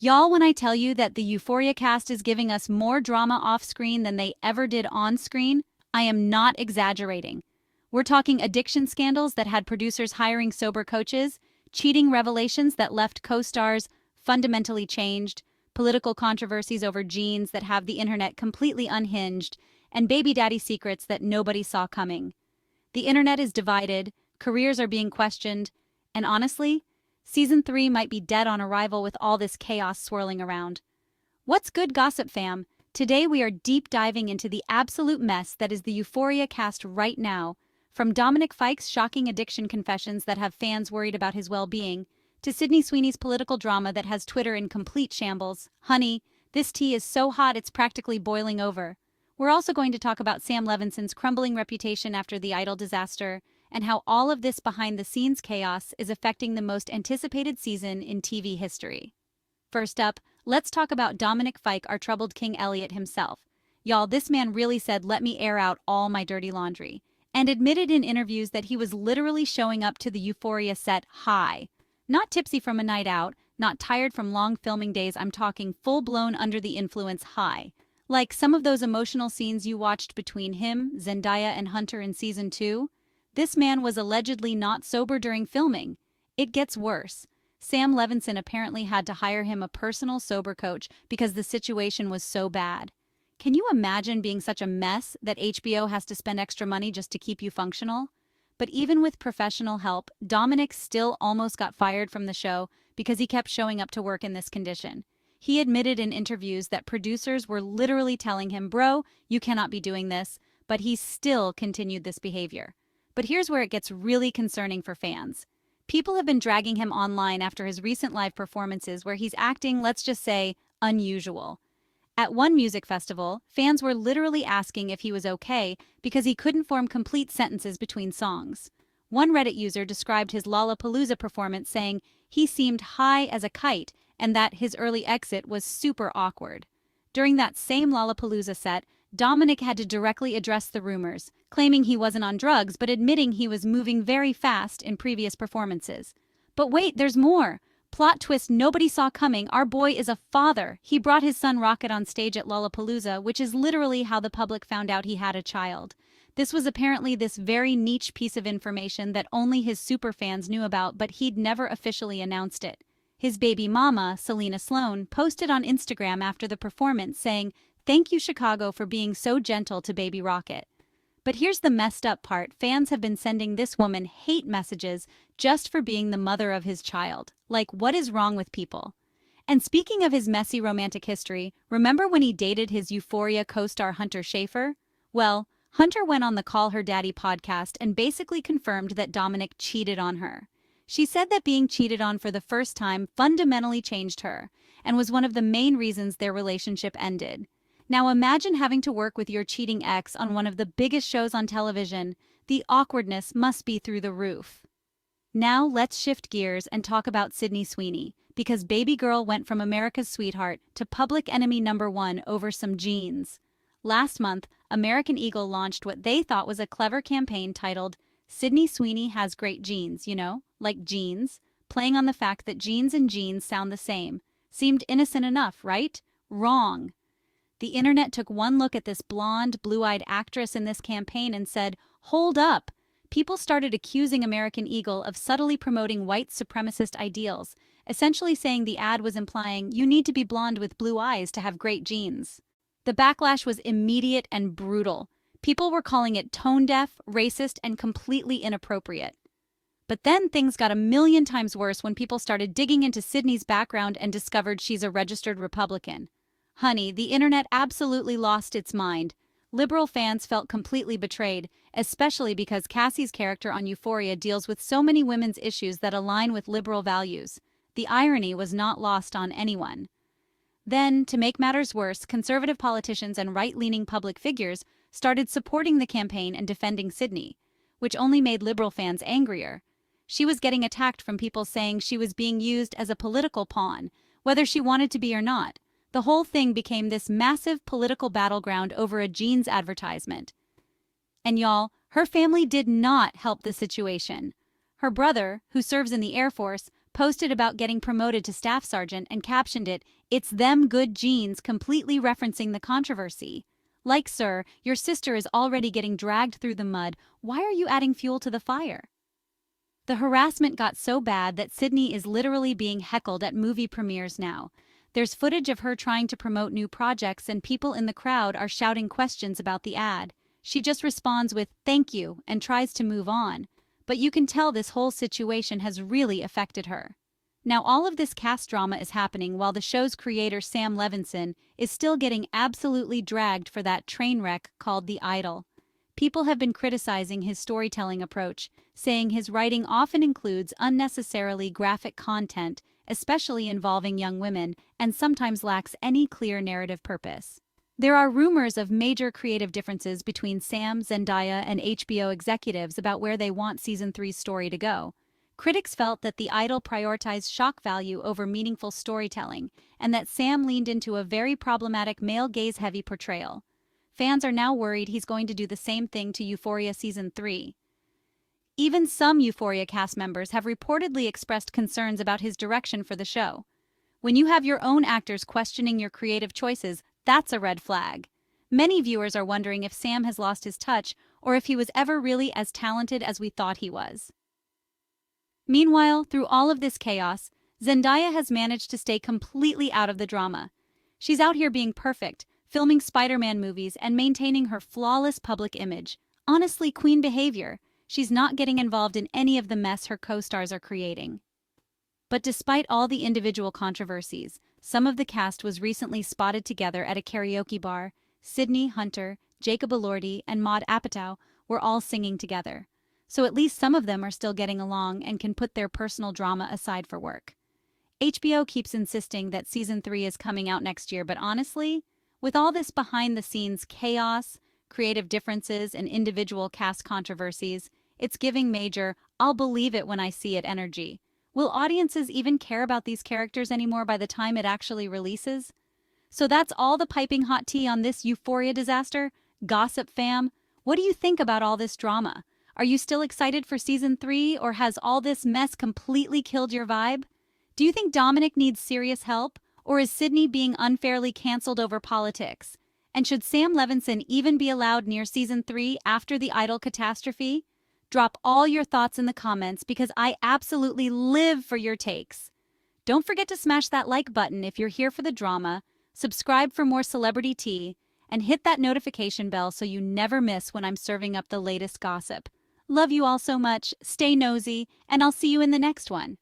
Y'all, when I tell you that the Euphoria cast is giving us more drama off-screen than they ever did on-screen, I am not exaggerating. We're talking addiction scandals that had producers hiring sober coaches, cheating revelations that left co-stars fundamentally changed, political controversies over genes that have the internet completely unhinged, and baby daddy secrets that nobody saw coming. The internet is divided, careers are being questioned, and honestly, Season 3 might be dead on arrival with all this chaos swirling around. What's good, Gossip Fam? Today we are deep diving into the absolute mess that is the Euphoria cast right now, from Dominic Fike's shocking addiction confessions that have fans worried about his well-being, to Sydney Sweeney's political drama that has Twitter in complete shambles. Honey, this tea is so hot it's practically boiling over. We're also going to talk about Sam Levinson's crumbling reputation after the Idol disaster, and how all of this behind-the-scenes chaos is affecting the most anticipated season in TV history. First up, let's talk about Dominic Fike, our troubled King Elliot himself. Y'all, this man really said, "Let me air out all my dirty laundry," and admitted in interviews that he was literally showing up to the Euphoria set high. Not tipsy from a night out, not tired from long filming days, I'm talking full-blown under the influence high. Like some of those emotional scenes you watched between him, Zendaya, and Hunter in Season 2. This man was allegedly not sober during filming. It gets worse. Sam Levinson apparently had to hire him a personal sober coach because the situation was so bad. Can you imagine being such a mess that HBO has to spend extra money just to keep you functional? But even with professional help, Dominic still almost got fired from the show because he kept showing up to work in this condition. He admitted in interviews that producers were literally telling him, "Bro, you cannot be doing this," but he still continued this behavior. But here's where it gets really concerning for fans. People have been dragging him online after his recent live performances where he's acting, let's just say, unusual. At one music festival, fans were literally asking if he was okay because he couldn't form complete sentences between songs. One Reddit user described his Lollapalooza performance saying he seemed high as a kite and that his early exit was super awkward. During that same Lollapalooza set, Dominic had to directly address the rumors, claiming he wasn't on drugs but admitting he was moving very fast in previous performances. But wait, there's more! Plot twist nobody saw coming, our boy is a father. He brought his son Rocket on stage at Lollapalooza, which is literally how the public found out he had a child. This was apparently this very niche piece of information that only his superfans knew about, but he'd never officially announced it. His baby mama, Selena Sloan, posted on Instagram after the performance saying, "Thank you, Chicago, for being so gentle to baby Rocket." But here's the messed up part. Fans have been sending this woman hate messages just for being the mother of his child. Like, what is wrong with people? And speaking of his messy romantic history, remember when he dated his Euphoria co-star Hunter Schafer? Well, Hunter went on the Call Her Daddy podcast and basically confirmed that Dominic cheated on her. She said that being cheated on for the first time fundamentally changed her and was one of the main reasons their relationship ended. Now imagine having to work with your cheating ex on one of the biggest shows on television. The awkwardness must be through the roof. Now let's shift gears and talk about Sydney Sweeney, because baby girl went from America's sweetheart to public enemy #1 over some jeans. Last month, American Eagle launched what they thought was a clever campaign titled, "Sydney Sweeney has great genes," like jeans, playing on the fact that jeans and jeans sound the same. Seemed innocent enough, right? Wrong. The internet took one look at this blonde, blue-eyed actress in this campaign and said, "Hold up!" People started accusing American Eagle of subtly promoting white supremacist ideals, essentially saying the ad was implying you need to be blonde with blue eyes to have great genes. The backlash was immediate and brutal. People were calling it tone-deaf, racist, and completely inappropriate. But then things got a million times worse when people started digging into Sydney's background and discovered she's a registered Republican. Honey, the internet absolutely lost its mind. Liberal fans felt completely betrayed, especially because Cassie's character on Euphoria deals with so many women's issues that align with liberal values. The irony was not lost on anyone. Then, to make matters worse, conservative politicians and right-leaning public figures started supporting the campaign and defending Sydney, which only made liberal fans angrier. She was getting attacked from people saying she was being used as a political pawn, whether she wanted to be or not. The whole thing became this massive political battleground over a jeans advertisement. And y'all, her family did not help the situation. Her brother, who serves in the Air Force, posted about getting promoted to staff sergeant and captioned it, "It's them good genes," completely referencing the controversy. Like, sir, your sister is already getting dragged through the mud. Why are you adding fuel to the fire? The harassment got so bad that Sydney is literally being heckled at movie premieres now. There's footage of her trying to promote new projects and people in the crowd are shouting questions about the ad. She just responds with, "Thank you," and tries to move on. But you can tell this whole situation has really affected her. Now all of this cast drama is happening while the show's creator Sam Levinson is still getting absolutely dragged for that train wreck called The Idol. People have been criticizing his storytelling approach, saying his writing often includes unnecessarily graphic content, especially involving young women, and sometimes lacks any clear narrative purpose. There are rumors of major creative differences between Sam, Zendaya, and HBO executives about where they want Season 3's story to go. Critics felt that The Idol prioritized shock value over meaningful storytelling, and that Sam leaned into a very problematic male gaze-heavy portrayal. Fans are now worried he's going to do the same thing to Euphoria Season 3. Even some Euphoria cast members have reportedly expressed concerns about his direction for the show. When you have your own actors questioning your creative choices, that's a red flag. Many viewers are wondering if Sam has lost his touch or if he was ever really as talented as we thought he was. Meanwhile, through all of this chaos, Zendaya has managed to stay completely out of the drama. She's out here being perfect, filming Spider-Man movies and maintaining her flawless public image. Honestly, queen behavior. She's not getting involved in any of the mess her co-stars are creating. But despite all the individual controversies, some of the cast was recently spotted together at a karaoke bar. Sydney, Hunter, Jacob Elordi, and Maude Apatow were all singing together. So at least some of them are still getting along and can put their personal drama aside for work. HBO keeps insisting that Season 3 is coming out next year, but honestly, with all this behind-the-scenes chaos, creative differences, and individual cast controversies, it's giving major "I'll believe it when I see it" energy. Will audiences even care about these characters anymore by the time it actually releases? So that's all the piping hot tea on this Euphoria disaster. Gossip fam, what do you think about all this drama? Are you still excited for Season 3, or has all this mess completely killed your vibe? Do you think Dominic needs serious help, or is Sydney being unfairly canceled over politics? And should Sam Levinson even be allowed near Season 3 after the Idol catastrophe? Drop all your thoughts in the comments because I absolutely live for your takes. Don't forget to smash that like button if you're here for the drama, subscribe for more celebrity tea, and hit that notification bell so you never miss when I'm serving up the latest gossip. Love you all so much, stay nosy, and I'll see you in the next one.